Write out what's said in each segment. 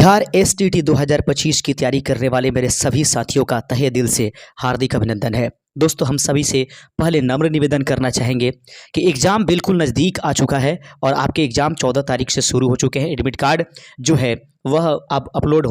Bihar STT 2025 की तैयारी करने वाले मेरे सभी साथियों का तहे दिल से हार्दिक अभिनंदन है। दोस्तों, हम सभी से पहले नम्र निवेदन करना चाहेंगे कि एग्ज़ाम बिल्कुल नज़दीक आ चुका है और आपके एग्ज़ाम 14 तारीख से शुरू हो चुके हैं। एडमिट कार्ड जो है वह अब अपलोड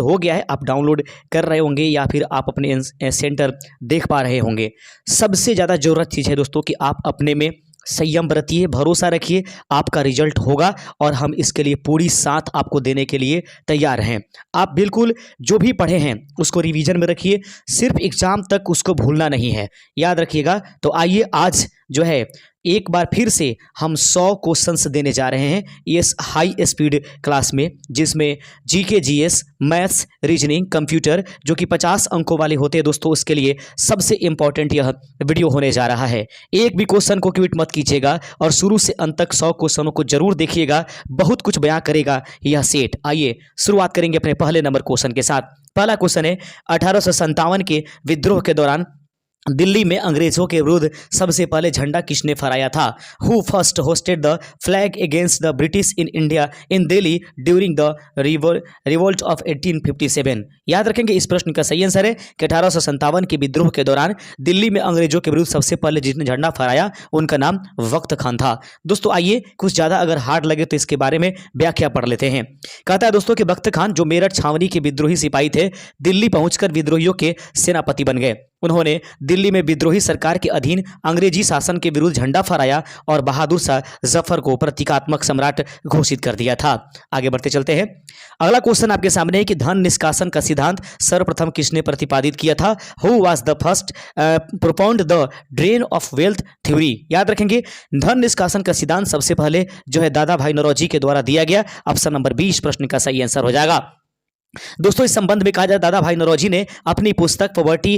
हो गया है। आप डाउनलोड कर रहे होंगे या फिर आप अपने सेंटर देख पा रहे होंगे। सबसे ज़्यादा ज़रूरत चीज़ है दोस्तों कि आप अपने में संयम बरतिए, भरोसा रखिए, आपका रिजल्ट होगा और हम इसके लिए पूरी साथ आपको देने के लिए तैयार हैं। आप बिल्कुल जो भी पढ़े हैं उसको रिवीजन में रखिए, सिर्फ एग्ज़ाम तक उसको भूलना नहीं है, याद रखिएगा। तो आइए आज जो है एक बार फिर से हम 100 क्वेश्चंस देने जा रहे हैं इस हाई स्पीड क्लास में, जिसमें GK, GS, maths, reasoning, computer जो कि 50 अंकों वाले होते हैं दोस्तों। उसके लिए सबसे इम्पॉर्टेंट यह वीडियो होने जा रहा है। एक भी क्वेश्चन को क्विट मत कीजिएगा और शुरू से अंत तक 100 क्वेश्चनों को जरूर देखिएगा। बहुत कुछ बयां करेगा यह सेट। आइए शुरुआत करेंगे अपने पहले नंबर क्वेश्चन के साथ। पहला क्वेश्चन है, 1857 के विद्रोह के दौरान दिल्ली में अंग्रेजों के विरुद्ध सबसे पहले झंडा किसने फहराया था? Who first hosted the flag against the British in India in Delhi during the revolt of 1857? याद रखेंगे, इस प्रश्न का सही आंसर है कि 1857 के विद्रोह के दौरान दिल्ली में अंग्रेजों के विरुद्ध सबसे पहले जिसने झंडा फहराया उनका नाम वक्त खान था। दोस्तों आइए, कुछ ज़्यादा अगर हार्ड लगे तो इसके बारे में व्याख्या पढ़ लेते हैं। कहता है दोस्तों कि वक्त खान जो मेरठ छावनी के विद्रोही सिपाही थे, दिल्ली पहुंचकर विद्रोहियों के सेनापति बन गए। उन्होंने दिल्ली में विद्रोही सरकार के अधीन अंग्रेजी शासन के विरुद्ध झंडा फहराया और बहादुर शाह जफर को प्रतीकात्मक सम्राट घोषित कर दिया था। आगे बढ़ते चलते हैं। अगला क्वेश्चन आपके सामने है कि धन निष्कासन का सिद्धांत सर्वप्रथम किसने प्रतिपादित किया था? Who was the first प्रोपाउंड the drain of wealth theory? याद रखेंगे, धन निष्कासन का सिद्धांत सबसे पहले जो है दादा भाई नौरोजी के द्वारा दिया गया। ऑप्शन नंबर 20 प्रश्न का सही आंसर हो जाएगा। दोस्तों, इस संबंध में कहा जाए, दादा भाई नौरोजी ने अपनी पुस्तक poverty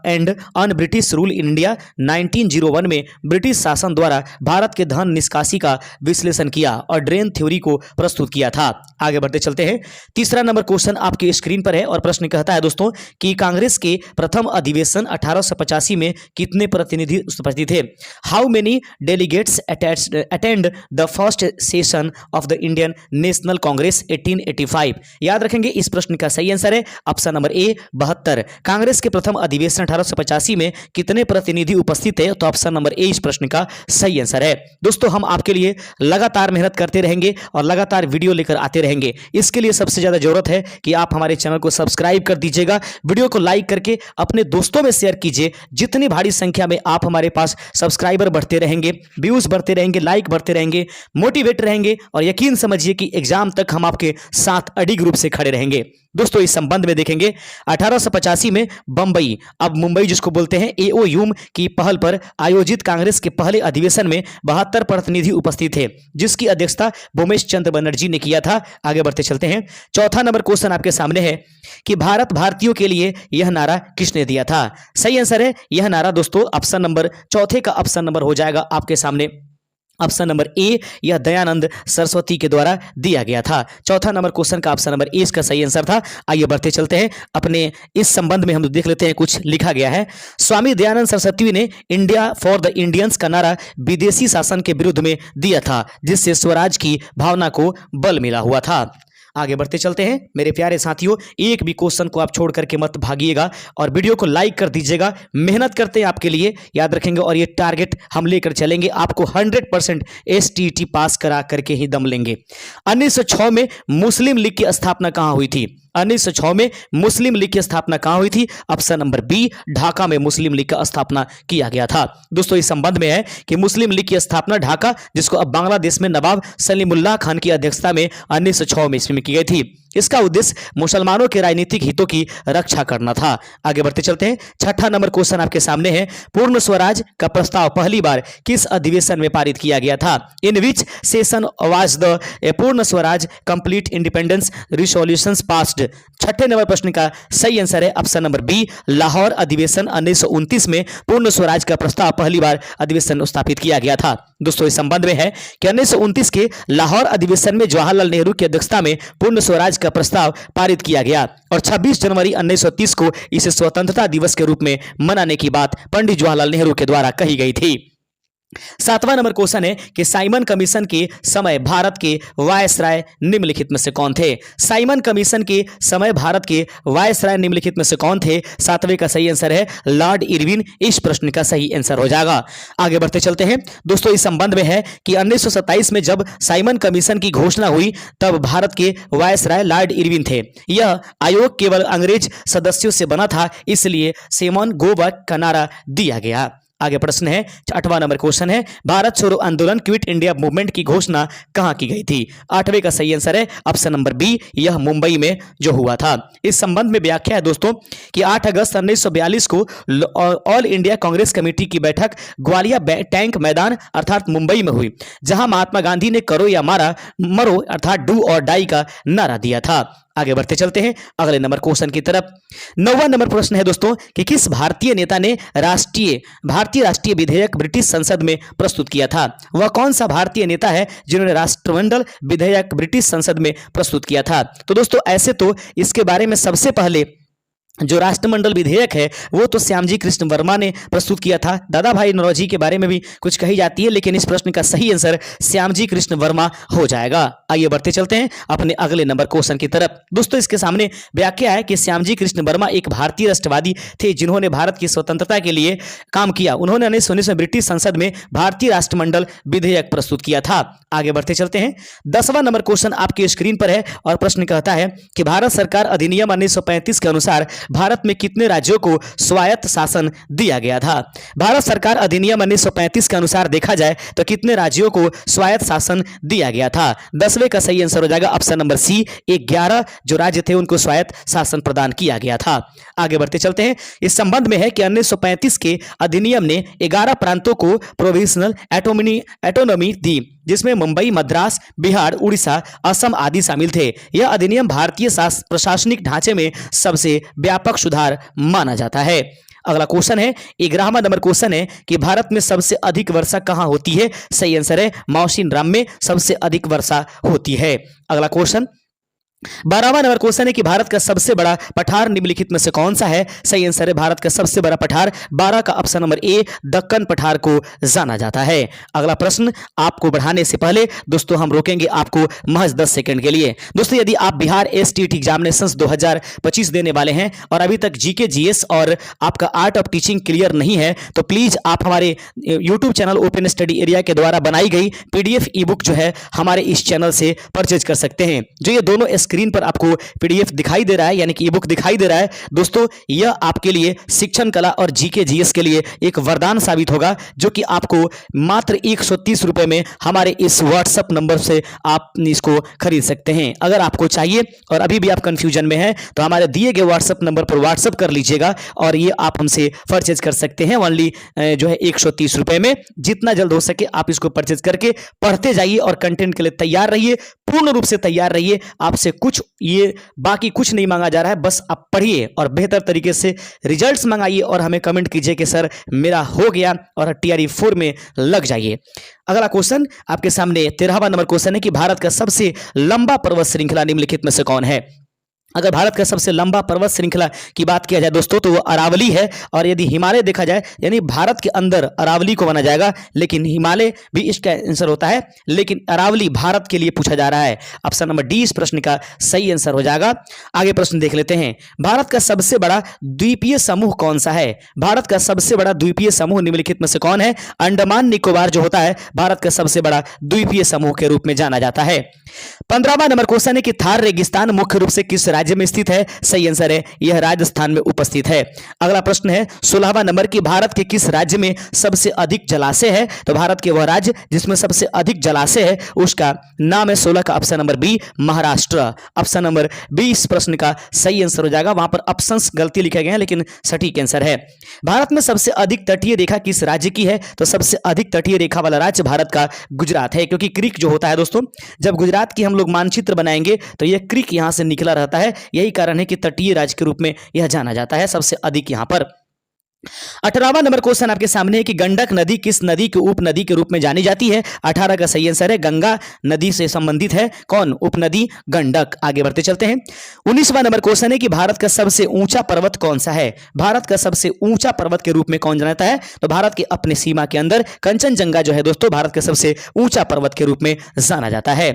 and un British rule in India 1901 में ब्रिटिश शासन द्वारा भारत के धन निष्कासी का विश्लेषण किया और ड्रेन थ्योरी को प्रस्तुत किया था। आगे बढ़ते चलते हैं। तीसरा नंबर क्वेश्चन आपकी स्क्रीन पर है और प्रश्न कहता है दोस्तों कि कांग्रेस के प्रथम अधिवेशन 1885 में कितने प्रतिनिधि उपस्थित थे? How many delegates attend the first session of the Indian national Congress 1885? याद रखेंगे, इस प्रश्न का सही आंसर है ऑप्शन नंबर ए 72। कांग्रेस के प्रथम अधिवेशन 1885 में कितने प्रतिनिधि उपस्थित थे? तो ऑप्शन नंबर ए इस प्रश्न का सही आंसर है। दोस्तों, हम आपके लिए लगातार मेहनत करते रहेंगे और लगातार वीडियो लेकर आते रहेंगे। इसके लिए सबसे ज्यादा जरूरत है कि आप हमारे चैनल को सब्सक्राइब कर दीजिएगा, वीडियो को लाइक करके अपने दोस्तों में शेयर कीजिए। जितनी भारी संख्या में आप हमारे पास सब्सक्राइबर बढ़ते रहेंगे, व्यूज बढ़ते रहेंगे, लाइक बढ़ते रहेंगे, मोटिवेट रहेंगे और यकीन समझिए कि एग्जाम तक हम आपके साथ अडिग रूप से खड़े रहेंगे। दोस्तों, इस संबंध में देखेंगे, 1885 में बंबई, अब मुंबई जिसको बोलते हैं, एओयूम की पहल पर आयोजित कांग्रेस के पहले अधिवेशन में 72 प्रतिनिधि उपस्थित थे, जिसकी अध्यक्षता भूमेश चंद्र बनर्जी ने किया था। आगे बढ़ते चलते हैं। चौथा नंबर क्वेश्चन आपके सामने है कि भारत भारतीयों के लिए यह नारा किसने दिया था? सही आंसर है यह नारा दोस्तों ऑप्शन नंबर चौथे का ऑप्शन नंबर हो जाएगा आपके सामने, ऑप्शन नंबर ए, यह दयानंद सरस्वती के द्वारा दिया गया था। चौथा नंबर क्वेश्चन का ऑप्शन नंबर ए इसका सही आंसर था। आइए बढ़ते चलते हैं। अपने इस संबंध में हम देख लेते हैं, कुछ लिखा गया है। स्वामी दयानंद सरस्वती ने इंडिया फॉर द इंडियंस का नारा विदेशी शासन के विरुद्ध में दिया था, जिससे स्वराज की भावना को बल मिला हुआ था। आगे बढ़ते चलते हैं मेरे प्यारे साथियों, एक भी क्वेश्चन को आप छोड़ करके मत भागिएगा और वीडियो को लाइक कर दीजिएगा। मेहनत करते हैं आपके लिए, याद रखेंगे, और ये टारगेट हम लेकर चलेंगे, आपको 100% एसटीटी पास करा करके ही दम लेंगे। 1906 में मुस्लिम लीग की स्थापना कहाँ हुई थी? 1906 में मुस्लिम लीग की स्थापना कहाँ हुई थी? ऑप्शन नंबर बी, ढाका में मुस्लिम लीग का स्थापना किया गया था। दोस्तों, इस संबंध में है कि मुस्लिम लीग की स्थापना ढाका, जिसको अब बांग्लादेश में नवाब सलीमुल्लाह खान की अध्यक्षता में 1906 में इसमें की गई थी। इसका उद्देश्य मुसलमानों के राजनीतिक हितों की रक्षा करना था। आगे बढ़ते चलते हैं। छठा नंबर क्वेश्चन आपके सामने है, पूर्ण स्वराज का प्रस्ताव पहली बार किस अधिवेशन में पारित किया गया था? इन विच सेशन वाज द पूर्ण स्वराज कंप्लीट इंडिपेंडेंस रिसोल्यूशंस पास्ड? छठे नंबर प्रश्न का सही आंसर है ऑप्शन नंबर बी, लाहौर अधिवेशन 1929 में पूर्ण स्वराज का प्रस्ताव पहली बार अधिवेशन स्थापित किया गया था। दोस्तों, इस संबंध में है कि 1929 के लाहौर अधिवेशन में जवाहरलाल नेहरू की अध्यक्षता में पूर्ण स्वराज का प्रस्ताव पारित किया गया और 26 जनवरी 1930 को इसे स्वतंत्रता दिवस के रूप में मनाने की बात पंडित जवाहरलाल नेहरू के द्वारा कही गई थी। सातवां नंबर क्वेश्चन है कि साइमन कमीशन के समय भारत के वायसराय निम्नलिखित में से कौन थे? साइमन कमीशन के समय भारत के वायसराय निम्नलिखित में से कौन थे? सातवें का सही आंसर है लॉर्ड इरविन। इस प्रश्न का सही आंसर हो जाएगा। आगे बढ़ते चलते हैं दोस्तों, इस संबंध में है कि 1927 में जब साइमन कमीशन की घोषणा हुई तब भारत के वायसराय लॉर्ड इरविन थे। यह आयोग केवल अंग्रेज सदस्यों से बना था, इसलिए सेमन गो बैक का नारा दिया गया। आगे प्रश्न है, 8वां नंबर क्वेश्चन है, भारत छोड़ो आंदोलन क्विट इंडिया मूवमेंट की घोषणा कहां की गई थी? 8वें का सही आंसर है ऑप्शन नंबर बी, यह मुंबई में जो हुआ था। इस संबंध में व्याख्या है दोस्तों कि 8 अगस्त 1942 को ऑल इंडिया कांग्रेस कमेटी की बैठक ग्वालियर टैंक मैदान अर्थात मुंबई में हुई, जहां महात्मा गांधी ने करो या मरो अर्थात डू और डाई का नारा दिया था। आगे बढ़ते चलते हैं अगले नंबर क्वेश्चन की तरफ। 9वां नंबर प्रश्न है दोस्तों कि किस भारतीय नेता ने भारतीय राष्ट्रीय विधेयक ब्रिटिश संसद में प्रस्तुत किया था? वह कौन सा भारतीय नेता है जिन्होंने राष्ट्रमंडल विधेयक ब्रिटिश संसद में प्रस्तुत किया था? तो दोस्तों ऐसे तो इसके बारे में सबसे पहले जो राष्ट्रमंडल विधेयक है वो तो श्यामजी कृष्ण वर्मा ने प्रस्तुत किया था। दादा भाई नौरोजी के बारे में भी कुछ कही जाती है, लेकिन इस प्रश्न का सही आंसर श्यामजी कृष्ण वर्मा हो जाएगा। आइए बढ़ते चलते हैं अपने अगले नंबर क्वेश्चन की तरफ। दोस्तों इसके सामने व्याख्या है कि श्यामजी कृष्ण वर्मा एक भारतीय राष्ट्रवादी थे जिन्होंने भारत की स्वतंत्रता के लिए काम किया। उन्होंने 1919 में ब्रिटिश संसद में भारतीय राष्ट्रमंडल विधेयक प्रस्तुत किया था। आगे बढ़ते चलते हैं 10वां नंबर क्वेश्चन आपकी स्क्रीन पर है और प्रश्न कहता है कि भारत सरकार अधिनियम 1935 के अनुसार भारत में कितने राज्यों को स्वायत्त शासन दिया गया था? भारत सरकार अधिनियम 1935 के अनुसार देखा जाए तो कितने राज्यों को स्वायत्त शासन दिया गया था? 10वें का सही आंसर हो जाएगा ऑप्शन नंबर सी, 11 जो राज्य थे उनको स्वायत्त शासन प्रदान किया गया था। आगे बढ़ते चलते हैं, इस संबंध में है कि 1935 के अधिनियम ने 11 प्रांतों को प्रोविजनल एटोनॉमी दी, जिसमें मुंबई, मद्रास, बिहार, उड़ीसा, असम आदि शामिल थे। यह अधिनियम भारतीय प्रशासनिक ढांचे में सबसे व्यापक सुधार माना जाता है। अगला क्वेश्चन है 11वां नंबर क्वेश्चन है कि भारत में सबसे अधिक वर्षा कहां होती है? सही आंसर है मौसिन राम में सबसे अधिक वर्षा होती है। अगला क्वेश्चन 12वां नंबर क्वेश्चन है कि भारत का सबसे बड़ा पठार निम्नलिखित में से कौन सा है? सही आंसर है भारत का सबसे बड़ा पठार 12 का ऑप्शन नंबर ए दक्कन पठार को जाना जाता है। अगला प्रश्न आपको बढ़ाने से पहले दोस्तों हम रोकेंगे आपको महज 10 सेकंड के लिए। दोस्तों यदि आप बिहार एसटीईटी एग्जामिनेशंस 2025 देने वाले हैं और अभी तक जीके जीएस और आपका आर्ट ऑफ टीचिंग क्लियर नहीं है तो प्लीज आप हमारे YouTube channel open study area के द्वारा बनाई गई पीडीएफ ई बुक जो है हमारे इस चैनल से परचेज कर सकते हैं। जो ये दोनों स्क्रीन पर आपको पीडीएफ दिखाई दे रहा है यानी कि ई बुक दिखाई दे रहा है दोस्तों, यह आपके लिए शिक्षण कला और जीके जीएस के लिए एक वरदान साबित होगा, जो कि आपको मात्र 130 रुपए में हमारे इस व्हाट्सएप नंबर से आप इसको खरीद सकते हैं। अगर आपको चाहिए और अभी भी आप कंफ्यूजन में हैं तो हमारे दिए गए व्हाट्सएप नंबर पर व्हाट्सएप कर लीजिएगा और ये आप हमसे परचेज कर सकते हैं ओनली जो है 130 रुपए में। जितना जल्द हो सके आप इसको परचेज करके पढ़ते जाइए और कंटेंट के लिए तैयार रहिए, पूर्ण रूप से तैयार रहिए। आपसे कुछ ये बाकी कुछ नहीं मांगा जा रहा है, बस आप पढ़िए और बेहतर तरीके से रिजल्ट्स मंगाइए और हमें कमेंट कीजिए कि सर मेरा हो गया और टीआरई 4 में लग जाइए। अगला क्वेश्चन आपके सामने 13वां नंबर क्वेश्चन है कि भारत का सबसे लंबा पर्वत श्रृंखला निम्नलिखित में से कौन है? अगर भारत का सबसे लंबा पर्वत श्रृंखला की बात किया जाए दोस्तों तो वो अरावली है। और यदि हिमालय देखा जाए यानी भारत के अंदर अरावली को माना जाएगा, लेकिन हिमालय भी इसका आंसर होता है, लेकिन अरावली भारत के लिए पूछा जा रहा है। ऑप्शन नंबर डी इस प्रश्न का सही आंसर हो जाएगा। आगे प्रश्न देख लेते हैं, भारत का सबसे बड़ा द्वीपीय समूह कौन सा है? भारत का सबसे बड़ा द्वीपीय समूह निम्नलिखित में से कौन है? अंडमान निकोबार जो होता है भारत का सबसे बड़ा द्वीपीय समूह के रूप में जाना जाता है। 15वां नंबर क्वेश्चन है कि थार रेगिस्तान मुख्य रूप से किस राज्य में स्थित है? सही आंसर है यह राजस्थान में उपस्थित है। अगला प्रश्न है 16वां नंबर की भारत के किस राज्य में सबसे अधिक जलाशय है? तो भारत के वह राज्य जिसमें सबसे अधिक जलाशय है उसका नाम है 16 का option number B Maharashtra. Option number B इस प्रश्न का सही आंसर हो जाएगा। वहां पर ऑप्शंस गलती लिखे गए हैं लेकिन सटीक आंसर है। भारत में सबसे अधिक तटीय रेखा किस राज्य की है? तो सबसे अधिक तटीय रेखा वाला राज्य भारत का गुजरात है, क्योंकि क्रीक जो होता है दोस्तों, जब गुजरात की हम लोग मानचित्र बनाएंगे तो यह क्रीक यहां से निकला रहता है, यही कारण है कि तटीय राज्य के रूप में यह जाना जाता है सबसे अधिक यहां पर। 18वां नंबर क्वेश्चन आपके सामने है कि गंडक नदी किस नदी के उपनदी के रूप में जानी जाती है? 18 का सही आंसर है गंगा नदी से संबंधित है कौन? उपनदी गंडक। आगे बढ़ते चलते हैं। 19वां नंबर क्वेश्चन है कि भारत का सबसे ऊंचा पर्वत कौन सा है? भारत का सबसे ऊंचा पर्वत के रूप में कौन जानता है? तो भारत के अपने सीमा के अंदर कंचनजंगा जो है दोस्तों भारत का सबसे ऊंचा पर्वत के रूप में जाना जाता है।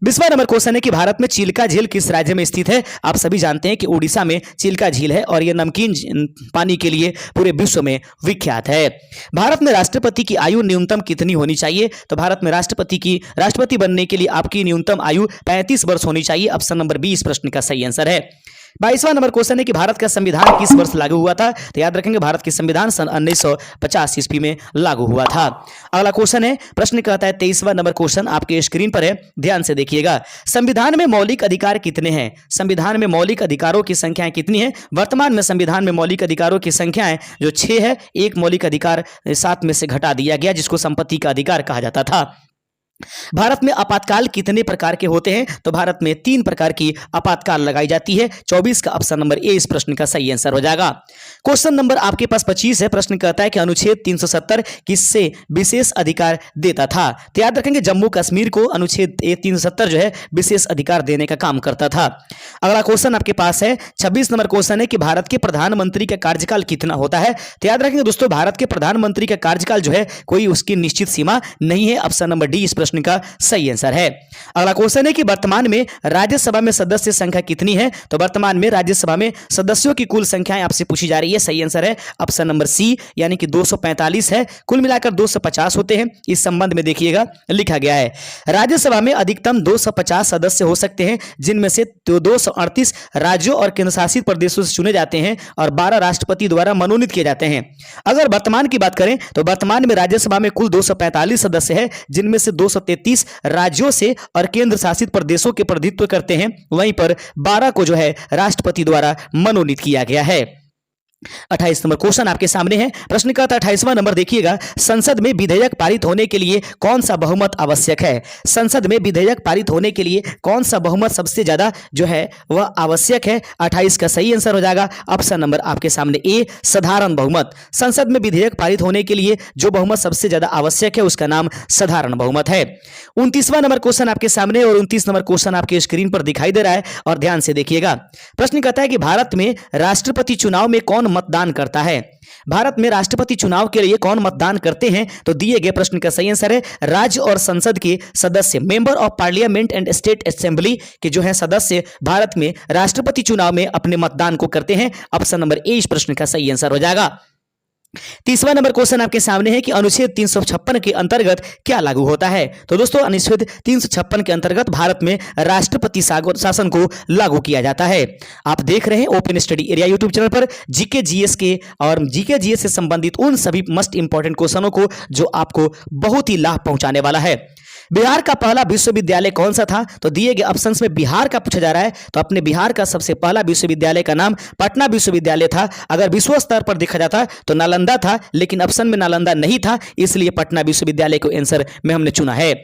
20वां नंबर क्वेश्चन है कि भारत में चिल्का झील किस राज्य में स्थित है? आप सभी जानते हैं कि उड़ीसा में चिल्का झील है और यह नमकीन पानी के लिए पूरे विश्व में विख्यात है। भारत में राष्ट्रपति की आयु न्यूनतम कितनी होनी चाहिए? तो भारत में राष्ट्रपति बनने के लिए आपकी न्यूनतम आयु 35 वर्ष होनी चाहिए। ऑप्शन नंबर बी इस प्रश्न का सही आंसर है। 22वां नंबर क्वेश्चन है कि भारत का संविधान किस वर्ष लागू हुआ था? तो याद रखेंगे भारत की संविधान सन 1950 ईस्वी में लागू हुआ था। अगला क्वेश्चन है, प्रश्न कहता है 23वां नंबर क्वेश्चन आपके स्क्रीन पर है, ध्यान से देखिएगा। संविधान में मौलिक अधिकार कितने हैं? संविधान में मौलिक अधिकारों की संख्याएं कितनी है? वर्तमान में संविधान में मौलिक अधिकारों की संख्याएं जो 6 है, एक मौलिक अधिकार 7 में से घटा दिया गया जिसको संपत्ति का अधिकार कहा जाता था। भारत में आपातकाल कितने प्रकार के होते हैं? तो भारत में 3 प्रकार की आपातकाल लगाई जाती है। 24 का ऑप्शन नंबर ए इस प्रश्न का सही आंसर हो जाएगा। क्वेश्चन नंबर आपके पास 25 है। प्रश्न कहता है कि अनुच्छेद 370 किससे विशेष अधिकार देता था? तो याद रखेंगे जम्मू कश्मीर को अनुच्छेद 370 जो है विशेष अधिकार देने का काम करता था। अगला क्वेश्चन आपके पास है 26 नंबर क्वेश्चन है कि भारत के प्रधानमंत्री का कार्यकाल कितना होता है? तो याद रखेंगे दोस्तों भारत के प्रधानमंत्री का कार्यकाल जो है कोई उसकी निश्चित सीमा नहीं है। ऑप्शन नंबर डी इस प्रश्न का सही आंसर है। अगला क्वेश्चन है कि वर्तमान में राज्यसभा में सदस्य संख्या कितनी है? तो वर्तमान में राज्यसभा में सदस्यों की कुल संख्या आपसे पूछी जा रही है। सही आंसर है ऑप्शन नंबर सी यानी कि 245 है। कुल मिलाकर 250 होते हैं। इस संबंध में देखिएगा लिखा गया है राज्यसभा में अधिकतम 250 सदस्य हो सकते हैं जिनमें से 238 राज्यों और केंद्र शासित प्रदेशों से चुने जाते हैं और 12 राष्ट्रपति द्वारा मनोनीत किए जाते हैं। अगर वर्तमान की बात करें तो वर्तमान में राज्यसभा में कुल 245 सदस्य हैं जिनमें से 233 राज्यों से और केंद्र शासित प्रदेशों के प्रतिनिधित्व करते हैं। वहीं पर 12 को जो है राष्ट्रपति द्वारा मनोनीत किया गया है। 28 नंबर क्वेश्चन आपके सामने है। प्रश्न का 28वां नंबर देखिएगा, संसद में विधेयक पारित होने के लिए कौन सा बहुमत आवश्यक है? संसद में विधेयक पारित होने के लिए कौन सा बहुमत सबसे ज्यादा जो है वह आवश्यक है? 28 का सही आंसर हो जाएगा ऑप्शन नंबर आपके सामने ए साधारण बहुमत। संसद में विधेयक पारित होने के लिए जो बहुमत सबसे ज्यादा आवश्यक है उसका नाम साधारण बहुमत है। 29वां नंबर क्वेश्चन आपके सामने और 29 नंबर क्वेश्चन आपके स्क्रीन पर दिखाई दे रहा है और ध्यान से देखिएगा। प्रश्न कहता है कि भारत में राष्ट्रपति चुनाव में कौन मतदान करता है? भारत में राष्ट्रपति चुनाव के लिए कौन मतदान करते हैं? तो दिए गए प्रश्न का सही आंसर है राज्य और संसद के सदस्य, member of parliament and state assembly के जो है सदस्य भारत में राष्ट्रपति चुनाव में अपने मतदान को करते हैं। ऑप्शन नंबर ए इस प्रश्न का सही आंसर हो जाएगा। 30वां नंबर क्वेश्चन आपके सामने है कि अनुच्छेद 356 के अंतर्गत क्या लागू होता है? तो दोस्तों अनुच्छेद 356 के अंतर्गत भारत में राष्ट्रपति शासन को लागू किया जाता है। आप देख रहे हैं open study area YouTube channel पर जीके जीएस के और जीके जीएस से संबंधित उन सभी मस्ट इंपॉर्टेंट क्वेश्चनों को जो आपको बहुत ही लाभ पहुंचाने वाला है। बिहार का पहला विश्वविद्यालय कौन सा था? तो दिए गए ऑप्शंस में बिहार का पूछा जा रहा है तो अपने बिहार का सबसे पहला विश्वविद्यालय का नाम पटना विश्वविद्यालय था। अगर विश्व स्तर पर देखा जाता तो नालंदा था, लेकिन ऑप्शन में नालंदा नहीं था, इसलिए पटना विश्वविद्यालय को आंसर में हमने चुना है।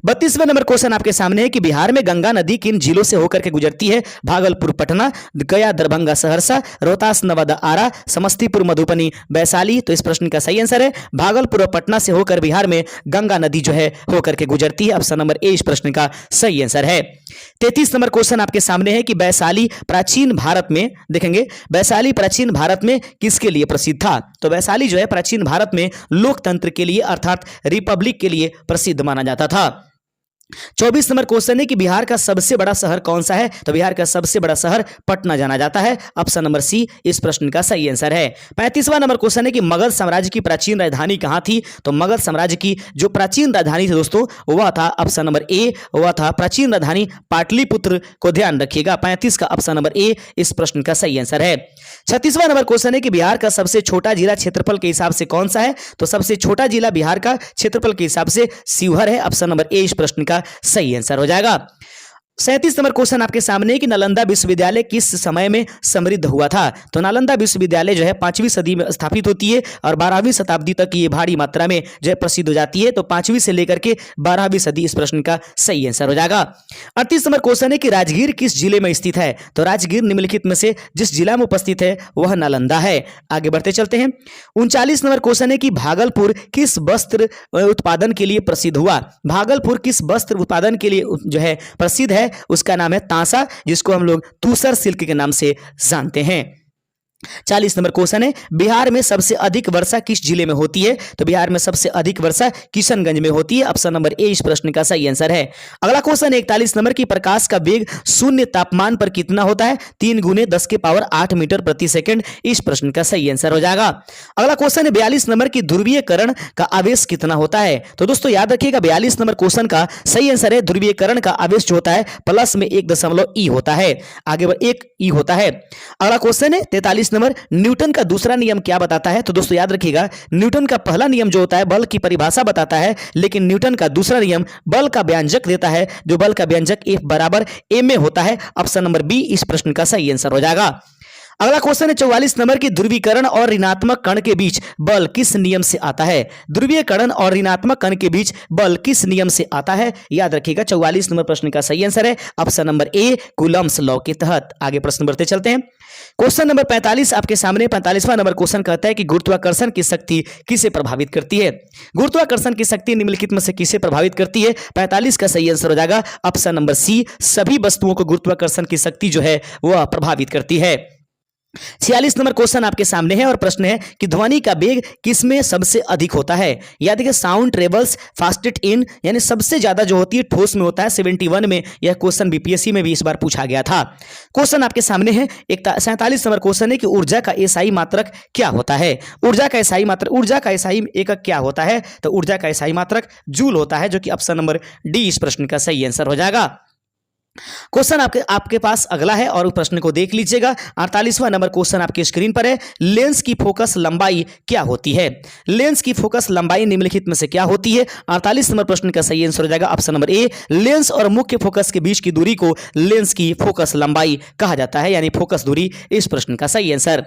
32वां नंबर क्वेश्चन आपके सामने है कि बिहार में गंगा नदी किन जिलों से होकर के गुजरती है? भागलपुर पटना, गया दरभंगा सहरसा, रोहतास नवादा आरा, समस्तीपुर मधुबनी वैशाली। तो इस प्रश्न का सही आंसर है भागलपुर और पटना से होकर बिहार में गंगा नदी जो है होकर के गुजरती है। ऑप्शन नंबर ए इस प्रश्न का सही आंसर है। 33 नंबर क्वेश्चन आपके सामने है कि वैशाली प्राचीन भारत में देखेंगे वैशाली प्राचीन भारत में किसके लिए प्रसिद्ध था? तो वैशाली जो है प्राचीन भारत में लोकतंत्र के लिए अर्थात रिपब्लिक के लिए प्रसिद्ध माना जाता था। 24 नंबर क्वेश्चन है कि बिहार का सबसे बड़ा शहर कौन सा है? तो बिहार का सबसे बड़ा शहर पटना जाना जाता है। ऑप्शन नंबर सी इस प्रश्न का सही आंसर है। 35वां नंबर क्वेश्चन है कि मगध साम्राज्य की प्राचीन राजधानी कहां थी? तो मगध साम्राज्य की जो प्राचीन राजधानी थी दोस्तों वह था ऑप्शन नंबर ए, वह था प्राचीन राजधानी पाटलिपुत्र को ध्यान रखिएगा। 35 का ऑप्शन नंबर ए इस प्रश्न का सही आंसर है। 36वां नंबर क्वेश्चन है कि बिहार का सबसे छोटा जिला क्षेत्रफल के हिसाब से कौन सा है? तो सबसे छोटा जिला बिहार का क्षेत्रफल के हिसाब से शिवहर है। ऑप्शन नंबर ए इस प्रश्न का सही आंसर हो जाएगा। 37 नंबर क्वेश्चन आपके सामने है कि नालंदा विश्वविद्यालय किस समय में समृद्ध हुआ था। तो नालंदा विश्वविद्यालय जो है 5वीं सदी में स्थापित होती है और 12वीं शताब्दी तक ये भारी मात्रा में जो है प्रसिद्ध हो जाती है। तो 5वीं से लेकर के 12वीं सदी इस प्रश्न का सही आंसर हो जाएगा। 38 नंबर क्वेश्चन है कि राजगीर किस जिले में स्थित है। तो राजगीर निम्नलिखित में से जिस जिला में उपस्थित है वह नालंदा है। आगे बढ़ते चलते हैं। 39 नंबर क्वेश्चन है कि भागलपुर किस वस्त्र उत्पादन के लिए प्रसिद्ध हुआ। भागलपुर किस वस्त्र उत्पादन के लिए जो है प्रसिद्ध है, उसका नाम है तांसा, जिसको हम लोग तूसर सिल्क के नाम से जानते हैं। 40 नंबर क्वेश्चन है बिहार में सबसे अधिक वर्षा किस जिले में होती है। तो बिहार में सबसे अधिक वर्षा किशनगंज में होती है। ऑप्शन नंबर ए इस प्रश्न का सही आंसर है। अगला क्वेश्चन 41 नंबर की प्रकाश का वेग शून्य तापमान पर कितना होता है। 3 × 10⁸ मीटर प्रति सेकंड इस प्रश्न का सही आंसर हो जाएगा। अगला क्वेश्चन है 42 नंबर की ध्रुवीयकरण का आवेश कितना होता है। तो दोस्तों याद रखिएगा 42 नंबर क्वेश्चन का सही आंसर है ध्रुवीयकरण का आवेश जो होता है प्लस में 1 होता है, आगे 1 ई होता है। अगला क्वेश्चन है 43 नंबर न्यूटन का दूसरा नियम क्या बताता है। तो दोस्तों याद रखिएगा न्यूटन का पहला नियम जो होता है बल की परिभाषा बताता है, लेकिन न्यूटन का दूसरा नियम बल का व्यंजक देता है, जो बल का व्यंजक F बराबर ma होता है। ऑप्शन नंबर बी इस प्रश्न का सही आंसर हो जाएगा। अगला क्वेश्चन है 44 नंबर की ध्रुवीकरण और ऋणात्मक कण के बीच बल किस नियम से आता है। ध्रुवीकरण और ऋणात्मक कण के बीच बल किस नियम से आता है, याद रखिएगा 44 नंबर प्रश्न का सही आंसर है option number A Coulomb's law के तहत। आगे प्रश्न बढ़ते चलते हैं। क्वेश्चन नंबर 45 आपके सामने 45वां नंबर क्वेश्चन कहता है कि गुरुत्वाकर्षण की शक्ति किसे प्रभावित करती है। गुरुत्वाकर्षण की शक्ति निम्नलिखित में से किसे प्रभावित करती है। 45 का सही आंसर हो जाएगा ऑप्शन नंबर सी, सभी वस्तुओं को गुरुत्वाकर्षण की शक्ति जो है वह प्रभावित करती है। 46 नंबर क्वेश्चन आपके सामने है और प्रश्न है कि ध्वनि का वेग किसमें सबसे अधिक होता है। याद रखिए साउंड ट्रेवल्स फास्टेस्ट इन, यानी सबसे ज्यादा जो होती है ठोस में होता है। 71 में यह क्वेश्चन बीपीएससी में भी इस बार पूछा गया था। क्वेश्चन आपके सामने है 47 नंबर क्वेश्चन है कि ऊर्जा का एसआई मात्रक क्या होता है। ऊर्जा का एसआई एकक क्या होता है। तो ऊर्जा का एसआई मात्रक जूल होता है, जो कि ऑप्शन नंबर डी इस प्रश्न का सही आंसर हो जाएगा। क्वेश्चन आपके पास अगला है और उस प्रश्न को देख लीजिएगा। 48वां नंबर क्वेश्चन आपके स्क्रीन पर है। लेंस की फोकस लंबाई क्या होती है। लेंस की फोकस लंबाई निम्नलिखित में से क्या होती है। 48 नंबर प्रश्न का सही आंसर हो जाएगा ऑप्शन नंबर ए, लेंस और मुख्य फोकस के बीच की दूरी को लेंस की फोकस लंबाई कहा जाता है, यानी फोकस दूरी इस प्रश्न का सही आंसर।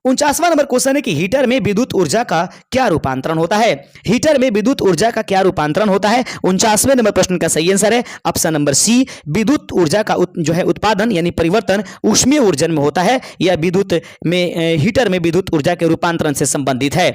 49वां नंबर क्वेश्चन है कि हीटर में विद्युत ऊर्जा का क्या रूपांतरण होता है। हीटर में विद्युत ऊर्जा का क्या रूपांतरण होता है। 49वें नंबर प्रश्न का सही आंसर है ऑप्शन नंबर सी, विद्युत ऊर्जा का जो है उत्पादन यानी परिवर्तन ऊष्मीय ऊर्जन में होता है, या विद्युत में हीटर में विद्युत ऊर्जा के रूपांतरण से संबंधित है।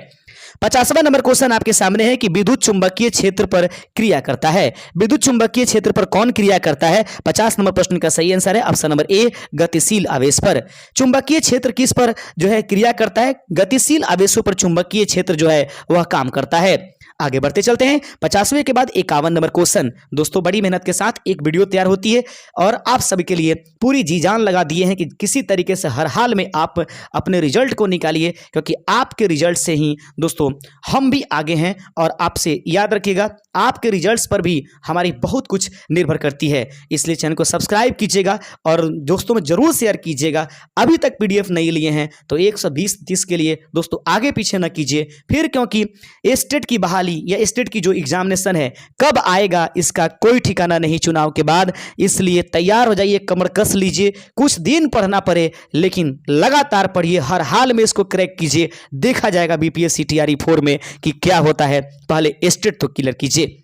50वां नंबर क्वेश्चन आपके सामने है कि विद्युत चुंबकीय क्षेत्र पर क्रिया करता है। विद्युत चुंबकीय क्षेत्र पर कौन क्रिया करता है। 50 नंबर प्रश्न का सही आंसर है ऑप्शन नंबर ए, गतिशील आवेश पर। चुंबकीय क्षेत्र किस पर जो है क्रिया करता है। गतिशील आवेशों पर चुंबकीय क्षेत्र जो है वह काम करता है। आगे बढ़ते चलते हैं। 50वें के बाद 51 नंबर क्वेश्चन। दोस्तों बड़ी मेहनत के साथ एक वीडियो तैयार होती है और आप सभी के लिए पूरी जी जान लगा दिए हैं कि किसी तरीके से हर हाल में आप अपने रिजल्ट को निकालिए, क्योंकि आपके रिजल्ट से ही दोस्तों हम भी आगे हैं। और आपसे याद रखिएगा आपके रिजल्ट्स पर भी हमारी बहुत कुछ निर्भर करती है, इसलिए चैनल को सब्सक्राइब कीजिएगा और दोस्तों में जरूर शेयर कीजिएगा। अभी तक पीडीएफ नहीं लिए हैं तो 120-30 के लिए दोस्तों आगे पीछे न कीजिए फिर, क्योंकि स्टेट की बहाली या स्टेट की जो एग्जामिनेशन है कब आएगा इसका कोई ठिकाना नहीं चुनाव के बाद। इसलिए तैयार हो जाइए, कमर कस लीजिए, कुछ दिन पढ़ना पड़े लेकिन लगातार पढ़िए, हर हाल में इसको क्रैक कीजिए। देखा जाएगा बीपीएससी टीआरई 4 में कि क्या होता है। पहले स्टेट तो क्लियर कीजिए।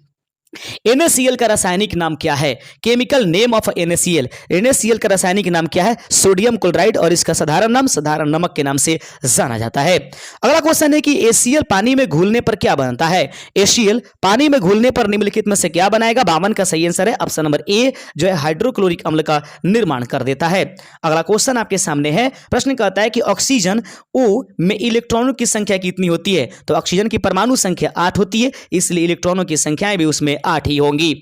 NaCl का रासायनिक नाम क्या है। Chemical name of NaCl। NaCl का रासायनिक नाम क्या है। सोडियम क्लोराइड, और इसका साधारण नाम साधारण नमक के नाम से जाना जाता है। अगला क्वेश्चन है कि ACl पानी में घुलने पर क्या बनता है। ACl पानी में घुलने पर निम्नलिखित में से क्या बनाएगा। 52 का सही आंसर है ऑप्शन नंबर ए, जो है हाइड्रोक्लोरिक अम्ल का निर्माण कर देता है। अगला क्वेश्चन आपके सामने है। प्रश्न कहता है कि ऑक्सीजन O में इलेक्ट्रॉनों की संख्या कितनी होती है। तो ऑक्सीजन की परमाणु संख्या 8 होती है, इसलिए इलेक्ट्रॉनों की संख्याएं भी उसमें 8 ही होंगी।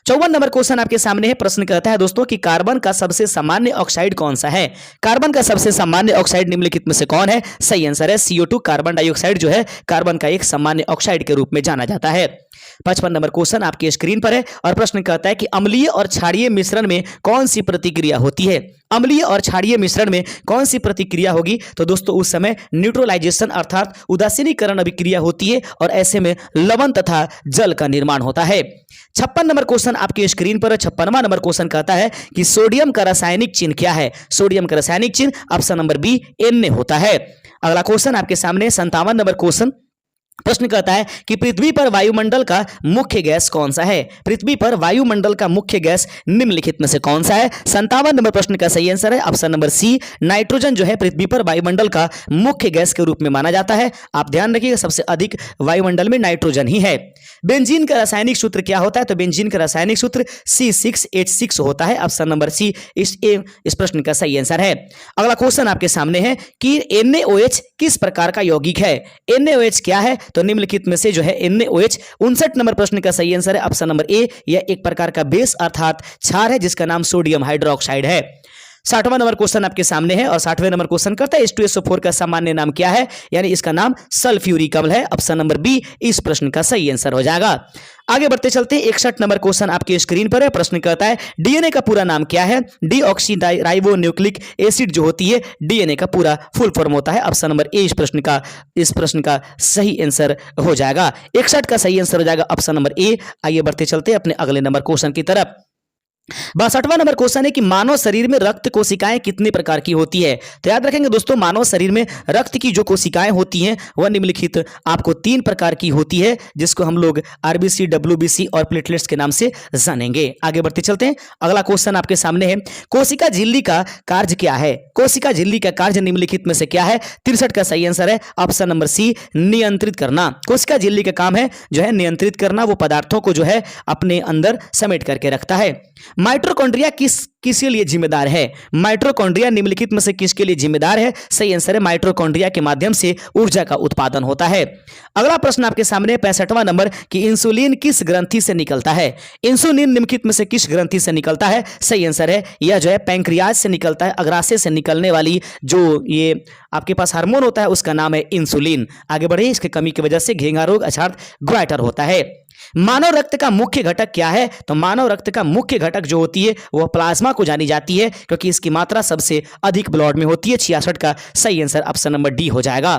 54 नंबर क्वेश्चन आपके सामने है। प्रश्न कहता है दोस्तों कि कार्बन का सबसे सामान्य ऑक्साइड कौन सा है। कार्बन का सबसे सामान्य ऑक्साइड निम्नलिखित में से कौन है। सही आंसर है CO2। कार्बन डाइऑक्साइड जो है कार्बन का एक सामान्य ऑक्साइड के रूप में जाना जाता है। 55 नंबर क्वेश्चन आपकी स्क्रीन पर है और प्रश्न कहता है कि अम्लीय और क्षारीय मिश्रण में कौन सी प्रतिक्रिया होती है। अम्लीय और क्षारीय मिश्रण में कौन सी प्रतिक्रिया होगी? तो दोस्तों उस समय न्यूट्रलाइजेशन अर्थात उदासीनीकरण अभिक्रिया होती है और ऐसे में लवण तथा जल का निर्माण होता है। 56 नंबर क्वेश्चन आपके स्क्रीन पर 56वां नंबर क्वेश्चन कहता है कि सोडियम का रासायनिक चिन्ह क्या है? सोडियम का रासायनिक चिन्ह ऑप्शन नंबर बी Na होता है। अगला क्वेश्चन आपके सामने 57 नंबर क्वेश्चन प्रश्न कहता है कि पृथ्वी पर वायुमंडल का मुख्य गैस कौन सा है? पृथ्वी पर वायुमंडल का मुख्य गैस निम्नलिखित में से कौन सा है? 57 नंबर प्रश्न का सही आंसर है ऑप्शन नंबर सी, नाइट्रोजन जो है पृथ्वी पर वायुमंडल का मुख्य गैस के रूप में माना जाता है। आप ध्यान रखिएगा सबसे अधिक वायुमंडल में नाइट्रोजन ही है। बेंजीन का रासायनिक सूत्र क्या होता है? तो बेंजीन का रासायनिक सूत्र C6H6 होता है। ऑप्शन नंबर सी इस प्रश्न का सही आंसर है। अगला क्वेश्चन आपके सामने है कि NaOH किस प्रकार का यौगिक है? NaOH क्या है? तो निम्नलिखित में से जो है NaOH 59 नंबर प्रश्न का सही आंसर है ऑप्शन नंबर ए। यह एक प्रकार का बेस अर्थात क्षार है जिसका नाम सोडियम हाइड्रोक्साइड है। 60वां नंबर क्वेश्चन आपके सामने है और 60वें नंबर क्वेश्चन करता है H2SO4 का सामान्य नाम क्या है? यानी इसका नाम सल्फ्यूरिक अम्ल है। ऑप्शन नंबर बी इस प्रश्न का सही आंसर हो जाएगा। आगे बढ़ते चलते 61 नंबर क्वेश्चन आपके स्क्रीन पर है। प्रश्न कहता है डीएनए का पूरा नाम क्या है? डीऑक्सीराइबोन्यूक्लिक एसिड जो होती है डीएनए का पूरा फुल फॉर्म होता है। ऑप्शन नंबर ए इस प्रश्न का सही आंसर हो जाएगा। 61 का सही आंसर हो जाएगा ऑप्शन नंबर ए। आइए बढ़ते चलते अपने अगले नंबर क्वेश्चन की तरफ। 62वां नंबर क्वेश्चन है कि मानव शरीर में रक्त कोशिकाएं कितने प्रकार की होती है? तो याद रखेंगे दोस्तों मानव शरीर में रक्त की जो कोशिकाएं होती हैं वह निम्नलिखित आपको 3 प्रकार की होती है जिसको हम लोग आरबीसी, डब्ल्यूबीसी और प्लेटलेट्स के नाम से जानेंगे। आगे बढ़ते चलते हैं। अगला क्वेश्चन आपके सामने है कोशिका झिल्ली का कार्य क्या है? कोशिका झिल्ली का कार्य निम्नलिखित में से क्या है? 63 का सही आंसर है ऑप्शन नंबर सी, नियंत्रित करना। कोशिका झिल्ली का काम है जो है नियंत्रित करना, वो पदार्थों को जो है अपने अंदर समेट करके रखता है। माइटोकॉन्ड्रिया किसके लिए जिम्मेदार है? माइटोकॉन्ड्रिया निम्नलिखित में से किसके लिए जिम्मेदार है? सही आंसर है माइटोकॉन्ड्रिया के माध्यम से ऊर्जा का उत्पादन होता है। अगला प्रश्न आपके सामने 65वां नंबर कि इंसुलिन किस ग्रंथि से निकलता है? इंसुलिन निम्नलिखित में से किस ग्रंथि से निकलता है? सही आंसर है यह जो है पैंक्रियाज से निकलता है। अग्राशय से निकलने वाली जो ये आपके पास हार्मोन होता है उसका नाम है इंसुलिन। आगे बढ़े। इसकी कमी की वजह से घेंगा रोग अर्थात ग्वाइटर होता है। मानव रक्त का मुख्य घटक क्या है? तो मानव रक्त का मुख्य घटक जो होती है वह प्लाज्मा को जानी जाती है क्योंकि इसकी मात्रा सबसे अधिक ब्लड में होती है। 66 का सही आंसर ऑप्शन नंबर डी हो जाएगा।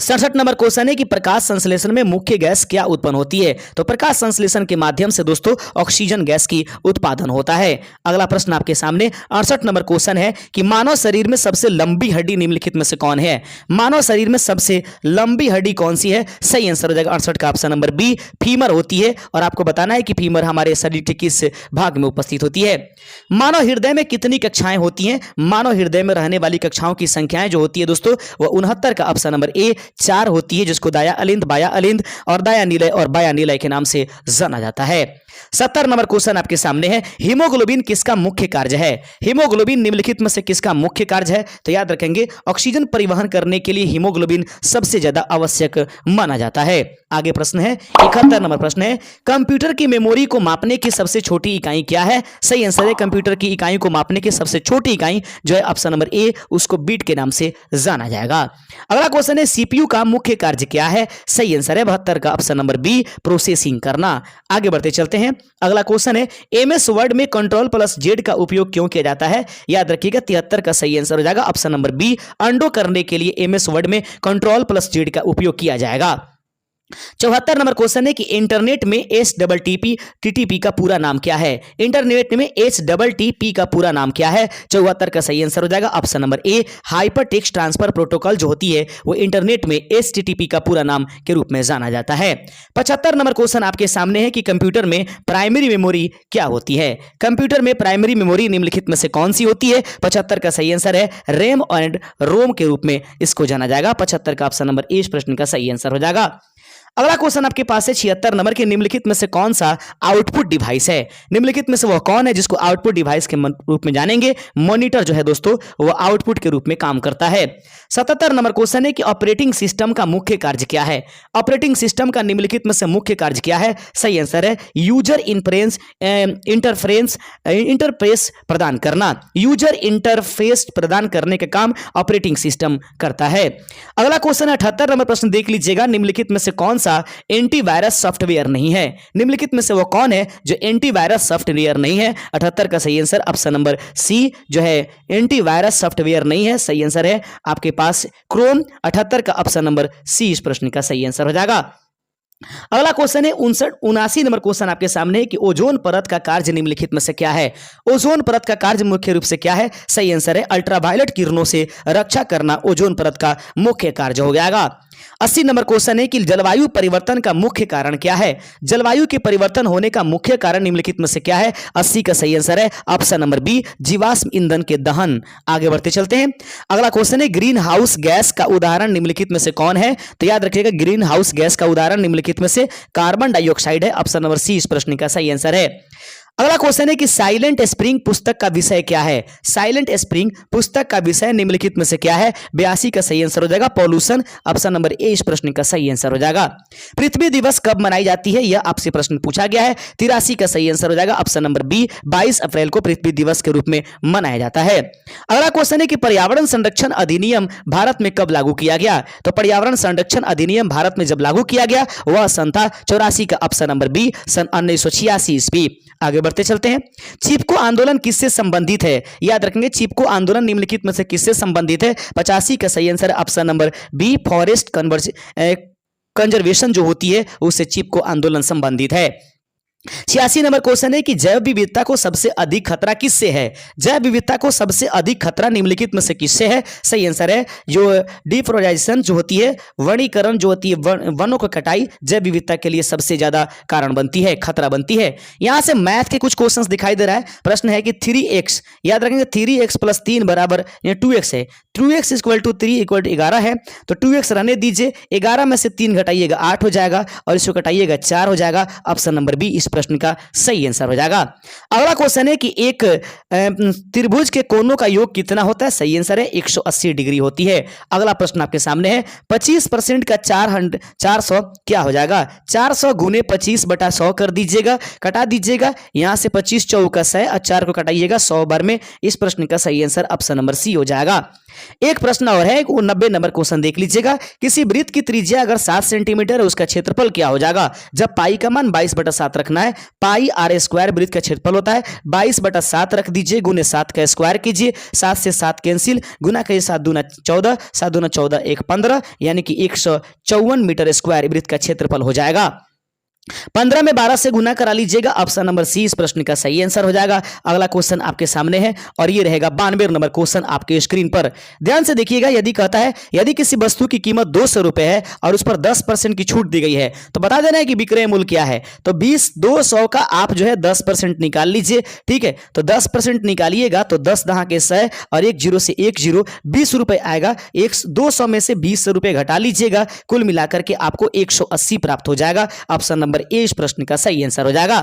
67 नंबर क्वेश्चन है कि प्रकाश संश्लेषण में मुख्य गैस क्या उत्पन्न होती है? तो प्रकाश संश्लेषण के माध्यम से दोस्तों ऑक्सीजन गैस की उत्पादन होता है। अगला प्रश्न आपके सामने 68 नंबर क्वेश्चन है कि मानव शरीर में सबसे लंबी हड्डी निम्नलिखित में से कौन है? मानव शरीर में सबसे लंबी हड्डी कौन सी है? सही आंसर हो जाएगा 68 का ऑप्शन नंबर बी, फीमर होती है। और आपको बताना है कि फीमर हमारे शरीर के किस भाग में उपस्थित होती है। मानव हृदय में कितनी कक्षाएं होती हैं? मानव हृदय में रहने वाली कक्षाओं की संख्याएं जो होती है दोस्तों वह 69 का ऑप्शन नंबर 4 होती है जिसको दाया अलिंद, बाया अलिंद और दाया नीलय और बाया नीलय के नाम से जाना जाता है। 70 नंबर क्वेश्चन आपके सामने है हीमोग्लोबिन किसका मुख्य कार्य है? हीमोग्लोबिन निम्नलिखित में से किसका मुख्य कार्य है? तो याद रखेंगे ऑक्सीजन परिवहन करने के लिए हीमोग्लोबिन सबसे ज्यादा आवश्यक माना जाता है। आगे प्रश्न है 71 नंबर प्रश्न है कंप्यूटर की मेमोरी को मापने की सबसे छोटी इकाई क्या है? सही आंसर है कंप्यूटर की इकाई को मापने की सबसे छोटी इकाई जो है ऑप्शन नंबर ए, उसको बीट के नाम से जाना जाएगा। अगला क्वेश्चन है सीपीयू का मुख्य कार्य क्या है? सही आंसर है 72 का ऑप्शन नंबर बी, प्रोसेसिंग करना। आगे बढ़ते चलते हैं। अगला क्वेश्चन है एमएस वर्ड में Ctrl+Z का उपयोग क्यों किया जाता है? याद रखिएगा 73 का सही आंसर हो जाएगा ऑप्शन नंबर बी, अंडो करने के लिए एमएस वर्ड में Ctrl+Z का उपयोग किया जाएगा। 74 नंबर क्वेश्चन है कि इंटरनेट में HTTP का पूरा नाम क्या है? इंटरनेट में HTTP का पूरा नाम क्या है? 74 का सही आंसर हो जाएगा option number A, hyper text transfer protocol जो होती है वो इंटरनेट में HTTP का पूरा नाम के रूप में जाना जाता है। 75 नंबर क्वेश्चन आपके सामने है कि कंप्यूटर में प्राइमरी मेमोरी क्या होती है? कंप्यूटर में प्राइमरी मेमोरी निम्नलिखित में से कौन सी होती है? 75 का सही आंसर है रैम एंड रोम के रूप में इसको जाना जाएगा। 75 का ऑप्शन नंबर ए इस प्रश्न का सही आंसर हो जाएगा। अगला क्वेश्चन आपके पास है 76 नंबर के निम्नलिखित में से कौन सा आउटपुट डिवाइस है? निम्नलिखित में से वह कौन है जिसको आउटपुट डिवाइस के रूप में जानेंगे? मॉनिटर जो है दोस्तों वह आउटपुट के रूप में काम करता है। 77 नंबर क्वेश्चन है कि ऑपरेटिंग सिस्टम का मुख्य कार्य क्या है? ऑपरेटिंग सिस्टम का निम्नलिखित में से मुख्य कार्य क्या है? सही आंसर है यूजर इंटरफेस प्रदान करना। यूजर इंटरफेस प्रदान करने का काम ऑपरेटिंग सिस्टम करता है। अगला क्वेश्चन 78 नंबर प्रश्न देख लीजिएगा। निम्नलिखित में से कौन सा एंटीवायरस सॉफ्टवेयर नहीं है? निम्नलिखित में से वो कौन है जो एंटीवायरस सॉफ्टवेयर नहीं है? 78 का सही आंसर ऑप्शन नंबर सी जो है एंटीवायरस सॉफ्टवेयर नहीं है। सही आंसर है आपके पास क्रोम। 78 का ऑप्शन नंबर सी इस प्रश्न का सही आंसर हो जाएगा। अगला क्वेश्चन है 79 नंबर क्वेश्चन आपके सामने है कि ओजोन परत का कार्य निम्नलिखित में से क्या है? ओजोन परत का कार्य मुख्य रूप से क्या है? सही आंसर है अल्ट्रावायलेट किरणों से रक्षा करना ओजोन परत का मुख्य कार्य हो जाएगा। 80 नंबर क्वेश्चन है कि जलवायु परिवर्तन का मुख्य कारण क्या है? जलवायु के परिवर्तन होने का मुख्य कारण निम्नलिखित में से क्या है? 80 का सही आंसर है ऑप्शन नंबर बी जीवाश्म ईंधन के दहन। आगे बढ़ते चलते हैं। अगला क्वेश्चन है ग्रीन हाउस गैस का उदाहरण निम्नलिखित में से कौन है? तो याद रखिएगा ग्रीन हाउस गैस का उदाहरण निम्नलिखित में से कार्बन डाइऑक्साइड है। ऑप्शन नंबर सी इस प्रश्न का सही आंसर है। अगला क्वेश्चन है कि साइलेंट स्प्रिंग पुस्तक का विषय क्या है? साइलेंट स्प्रिंग पुस्तक का विषय निम्नलिखित में से क्या है? 82 का सही आंसर हो जाएगा पॉल्यूशन। ऑप्शन नंबर ए इस प्रश्न का सही आंसर हो जाएगा। पृथ्वी दिवस कब मनाई जाती है? यह आपसे प्रश्न पूछा गया है। 83 का सही आंसर हो जाएगा ऑप्शन नंबर बी 22 अप्रैल को पृथ्वी दिवस के रूप में मनाया जाता है। अगला क्वेश्चन है कि पर्यावरण संरक्षण अधिनियम भारत में कब लागू किया गया? तो पर्यावरण संरक्षण अधिनियम भारत में जब लागू किया गया वह सन था 84 का ऑप्शन नंबर बी सन 1986 ईस्वी। आगे बढ़ते चलते हैं। चिपको आंदोलन किससे संबंधित है? याद रखेंगे चिपको आंदोलन निम्नलिखित में से किससे संबंधित है? 85 का सही answer option number B forest conservation जो होती है उससे चिपको आंदोलन संबंधित है। 86 नंबर क्वेश्चन है कि जैव विविधता को सबसे अधिक खतरा किससे है? जैव विविधता को सबसे अधिक खतरा निम्नलिखित में से किससे है? सही आंसर है जो डिफॉरेस्टेशन जो होती है, वनीकरण जो होती है, वनों को कटाई जैव विविधता के लिए सबसे ज्यादा कारण बनती है, खतरा बनती है। यहां से मैथ के कुछ क्वेश्चंस दिखाई दे रहा है। प्रश्न है कि 3x, याद रखेंगे 3x + 3 बराबर 2x है। 2x = 3 = 11 है तो 2x रहने दीजिए। 11 में से 3 घटाइएगा 8 हो जाएगा और इसको घटाइएगा 4 हो जाएगा। ऑप्शन नंबर बी इस प्रश्न का सही आंसर हो जाएगा। अगला क्वेश्चन है कि एक त्रिभुज के कोणों का योग कितना होता है? सही आंसर है 180 डिग्री होती है। अगला प्रश्न आपके सामने है 25% का 400 क्या हो जाएगा? 400 × 25/100 कर दीजिएगा, कटा दीजिएगा। यहां से 25 चौका 100 और 4 को कटाइएगा 100 बार में। इस प्रश्न का सही आंसर ऑप्शन नंबर सी हो जाएगा। एक प्रश्न और है 90 नंबर क्वेश्चन देख लीजिएगा। किसी वृत्त की त्रिज्या अगर 7 सेंटीमीटर है उसका क्षेत्रफल क्या हो जाएगा? जब पाई का मान 22/7 रखना है। पाई r² वृत्त का क्षेत्रफल होता है। 22/7 रख दीजिए, गुने 7 का स्क्वायर कीजिए। 7 से 7 कैंसिल, गुना करिए 7 दूना 14, 7 दूना 14 1 15, यानी कि 154 मीटर स्क्वायर वृत्त का क्षेत्रफल हो जाएगा। 15 में 12 से गुना करा लीजिएगा। ऑप्शन नंबर सी इस प्रश्न का सही आंसर हो जाएगा। अगला क्वेश्चन आपके सामने है और ये रहेगा 92 नंबर क्वेश्चन आपके स्क्रीन पर। ध्यान से देखिएगा। यदि कहता है यदि किसी वस्तु की कीमत 200 रुपए है और उस पर 10% की छूट दी गई है तो बता देना है कि विक्रय मूल्य क्या है। तो 200 का आप जो है 10% निकाल लीजिए। ठीक है, तो 10% निकालिएगा तो 10 दहा के 100 और 1 0 से 1 0 20 रुपए आएगा। 200 में से 20 रुपए घटा लीजिएगा, कुल मिलाकर के आपको 180 प्राप्त हो जाएगा। ऑप्शन नंबर ए इस प्रश्न का सही आंसर हो जाएगा।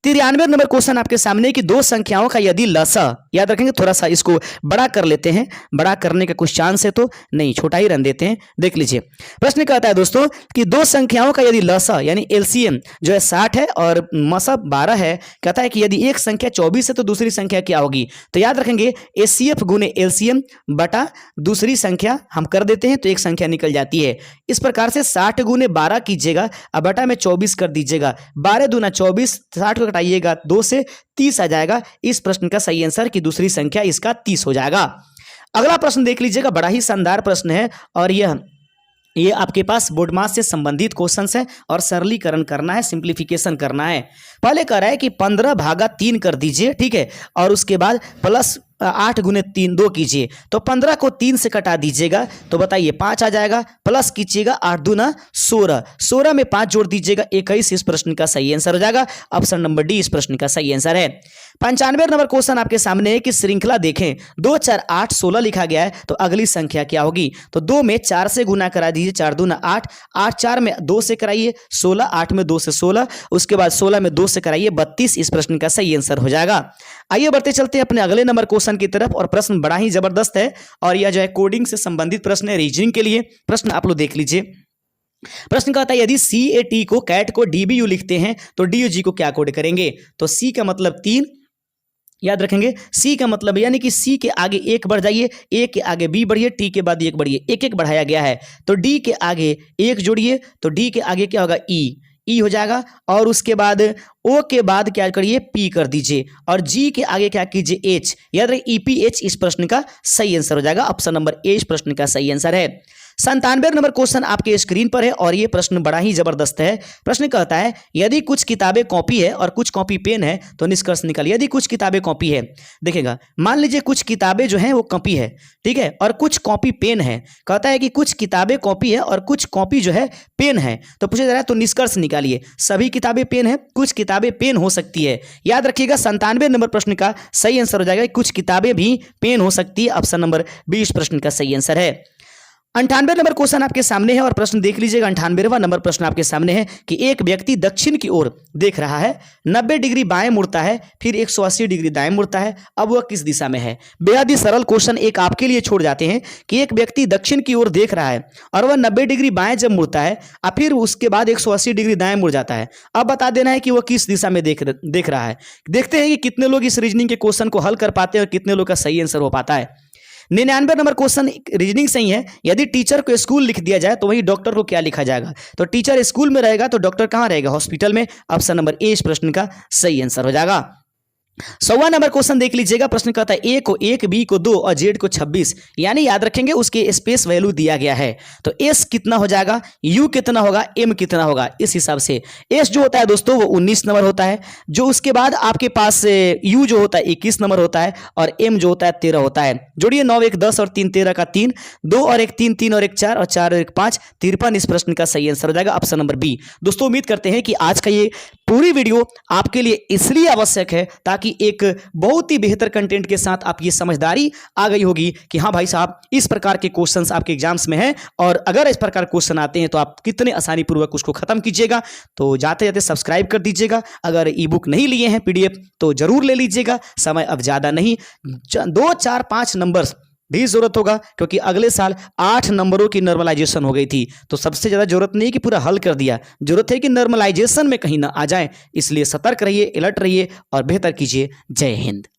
93 नंबर क्वेश्चन आपके सामने कि दो संख्याओं का यदि लसा, याद रखेंगे थोड़ा सा इसको बड़ा कर लेते हैं, बड़ा करने का कुछ चांस है तो नहीं, छोटा ही रन देते हैं। देख लीजिए प्रश्न कहता है दोस्तों कि दो संख्याओं का यदि लसा यानी एलसीएम जो है 60 है और मसा 12 है। कहता है कि यदि एक संख्या 24 है तो दूसरी संख्या क्या होगी? तो याद रखेंगे एचसीएफ गुने एलसीएम बटा दूसरी संख्या हम कर देते हैं तो एक संख्या निकल जाती है। इस प्रकार से 60 गुने 12 कीजिएगा और बटा में 24 कर दीजिएगा। 12 दूना 24, 60 को घटाइएगा 2 से 30 आ जाएगा। इस प्रश्न का सही आंसर की दूसरी संख्या इसका 30 हो जाएगा। अगला प्रश्न देख लीजिएगा, बड़ा ही शानदार प्रश्न है और ये आपके पास बोर्ड मास से संबंधित क्वेश्चंस है और सरलीकरण करना है, सिंप्लीफिकेशन करना है। पहले कह रहा है कि 15/3 कर दीजिए, ठीक है, और उसके बाद प्लस 8 गुने 3 2 कीजिए। तो 15 को 3 से कटा दीजिएगा तो बताइए 5 आ जाएगा। प्लस कीजिएगा 8 दूना 16, 16 में 5 जोड़ दीजिएगा 21। इस प्रश्न का सही आंसर हो जाएगा। ऑप्शन नंबर डी इस प्रश्न का सही आंसर है। 95 नंबर क्वेश्चन आपके सामने है कि श्रृंखला देखें 2 4 8 16 लिखा गया है तो अगली संख्या क्या होगी? तो 2 में 4 से गुना करा दीजिए, 4 दूना 8, 8 4 में 2 से कराइए 16, 8 में 2 से 16, उसके बाद 16 में 2 से कराइए 32। इस प्रश्न का सही आंसर हो जाएगा। आइए बढ़ते चलते हैं अपने अगले नंबर क्वेश्चन की तरफ और प्रश्न बड़ा ही जबरदस्त है और यह जो है कोडिंग से संबंधित प्रश्न है, रीजनिंग के लिए प्रश्न आप लोग देख लीजिए। प्रश्न कहता है यदि CAT को कैट को DBU लिखते हैं तो DUG को क्या कोड करेंगे? तो C का मतलब 3, याद रखेंगे। सी का मतलब है यानी कि सी के आगे एक बढ़ जाइए, ए के आगे बी बढ़िए, टी के बाद एक बढ़िए, एक एक बढ़ाया गया है। तो डी के आगे एक जोड़िए, तो डी के आगे क्या होगा, ई हो जाएगा। और उसके बाद ओ के बाद क्या करिए, पी कर दीजिए, और जी के आगे क्या कीजिए, एच। याद रखिए ईपीएच इस प्रश्न का सही आंसर हो जाएगा। ऑप्शन नंबर ए इस प्रश्न का सही आंसर है। 97 नंबर क्वेश्चन आपके स्क्रीन पर है और ये प्रश्न बड़ा ही जबरदस्त है। प्रश्न कहता है यदि कुछ किताबें कॉपी है और कुछ कॉपी पेन है तो निष्कर्ष निकालिए। यदि कुछ किताबें कॉपी है, देखिएगा मान लीजिए कुछ किताबें जो हैं वो कॉपी है, ठीक है, और कुछ कॉपी पेन है। कहता है कि कुछ किताबें कॉपी है और कुछ कॉपी जो है पेन है, तो पूछा जा रहा है तो निष्कर्ष निकालिए। सभी किताबें पेन है, कुछ किताबें पेन हो सकती है। याद रखिएगा 97 नंबर प्रश्न का सही आंसर हो जाएगा कुछ किताबें भी पेन हो सकती है। ऑप्शन नंबर 20 प्रश्न का सही आंसर है। 98 नंबर क्वेश्चन आपके सामने है और प्रश्न देख लीजिएगा। 98वां नंबर प्रश्न आपके सामने है कि एक व्यक्ति दक्षिण की ओर देख रहा है, 90 डिग्री बाएं मुड़ता है, फिर 180 डिग्री दाएं मुड़ता है। अब वह किस दिशा में है? बेहद ही सरल क्वेश्चन एक आपके लिए छोड़ जाते हैं कि एक व्यक्ति दक्षिण की ओर देख रहा है और वह 90 डिग्री बाएं जब मुड़ता है और फिर उसके बाद 180 डिग्री दाएं मुड़ जाता है। अब बता देना है कि वह किस दिशा में देख रहा है। देखते हैं कि कितने लोग इस रीजनिंग के क्वेश्चन को हल कर पाते हैं और कितने लोग का सही आंसर हो पाता है। 99 नंबर क्वेश्चन रीजनिंग सही है। यदि टीचर को स्कूल लिख दिया जाए तो वही डॉक्टर को क्या लिखा जाएगा? तो टीचर स्कूल में रहेगा तो डॉक्टर कहाँ रहेगा? हॉस्पिटल में। ऑप्शन नंबर ए इस प्रश्न का सही आंसर हो जाएगा। 100वां नंबर क्वेश्चन देख लीजिएगा। प्रश्न कहता है ए को 1, बी को 2 और जेड को 26, यानी याद रखेंगे उसके स्पेस वैल्यू दिया गया है। तो एस कितना हो जाएगा, यू कितना होगा, एम कितना होगा, इस हिसाब से एस जो होता है दोस्तों वो 19 नंबर होता है। जो उसके बाद आपके पास यू जो होता है 21 नंबर होता है और एम जो होता है 13 होता है। जोड़िए 9 1 10 और 3 13 का 3, 2 और 1 3, 3 और 1 4 और 4 और 1 5, 53 इस प्रश्न का सही आंसर हो जाएगा। Option number B. दोस्तों उम्मीद करते हैं कि आज का ये पूरी वीडियो आपके लिए इसलिए आवश्यक है ताकि एक बहुत ही बेहतर कंटेंट के साथ आप ये समझदारी आ गई होगी कि हाँ भाई साहब इस प्रकार के क्वेश्चंस आपके एग्जाम्स में हैं और अगर इस प्रकार क्वेश्चन आते हैं तो आप कितने आसानी पूर्वक उसको खत्म कीजिएगा। तो जाते जाते सब्सक्राइब कर दीजिएगा। अगर ई बुक नहीं लिए हैं पीडीएफ तो जरूर ले लीजिएगा। समय अब ज्यादा नहीं, 2 4 5 नंबर्स भी जरूरत होगा क्योंकि अगले साल 8 नंबरों की नॉर्मलाइजेशन हो गई थी। तो सबसे ज्यादा जरूरत नहीं कि पूरा हल कर दिया, जरूरत है कि नॉर्मलाइजेशन में कहीं ना आ जाए। इसलिए सतर्क रहिए, अलर्ट रहिए और बेहतर कीजिए। जय हिंद।